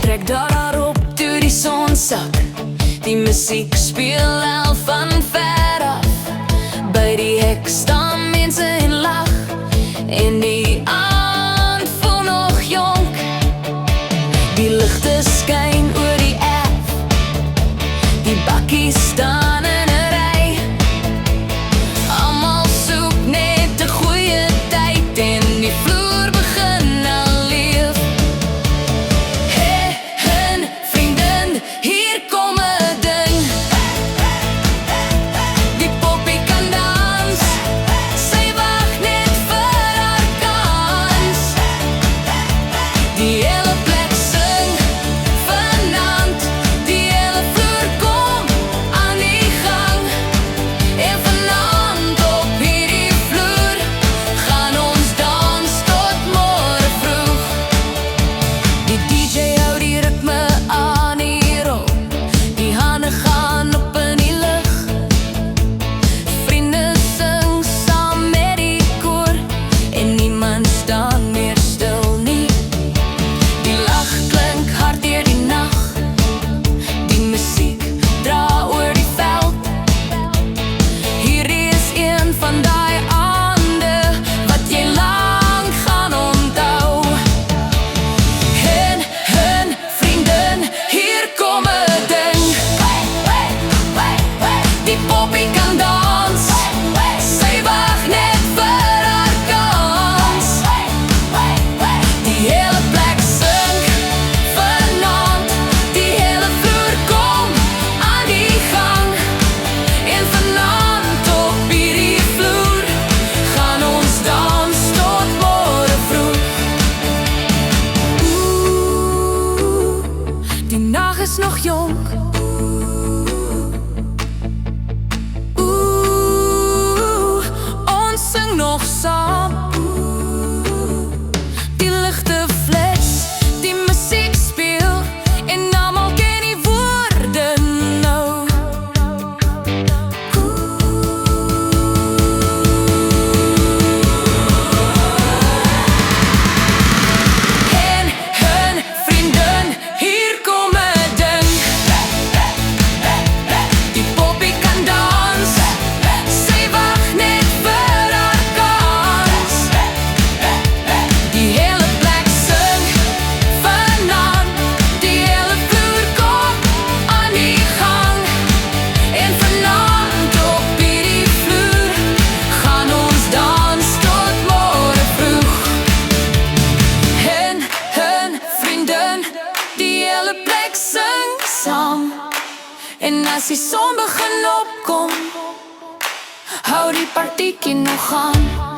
trek daarop toe die son sak. Die musiek speel al van ver af. By die hek staan mense en lag, en die aand voel nog jonk. Die ligte skyn oor die erf, die bakkies staan in 'n ry. Almal soek net 'n goeie tyd en die vloer begin al leef. Hey, hun vriendin, hier kom 'n ding. Die poppie kan dans, sy wag net vir haar kans. Die hele plek sing vanaand, die hele vloer kom aan die gang. En vanaand op hierdie vloer gaan ons dans tot môre vroeg. Die DJ hou die ritme aan hierop, die hande gaan op in die lug. Vriende sing saam met die koor, en niemand staan meer stil nie. Die lag klink hard deur die nag, die musiek dra oor die veld. Hierdie is een van daai aande wat jy lang gaan onthou. En hun vriendin, hier kom 'n ding. Die poppie kan dans, sy wag net vir haar kans. Die hele plek sing vanaand, die hele vloer kom aan die gang. En vanaand op hierdie vloer gaan ons dans tot môre vroeg. Oeh, die nag is nog jonk. Oeh, ons sing nog saam. Die ligte flits, die musiek speel, en almal ken die woorde nou. En hun vriendin, hier kom 'n ding. Die poppie kan dans, sy wag net vir haar kans. Die hele plek sing vanaand, die hele vloer kom aan die gang. En vanaand op hierdie vloer gaan ons dans tot môre vroeg. En hun vriendin, die hele plek sing saam. En as die son begin opkom, hou die partiekie nog aan.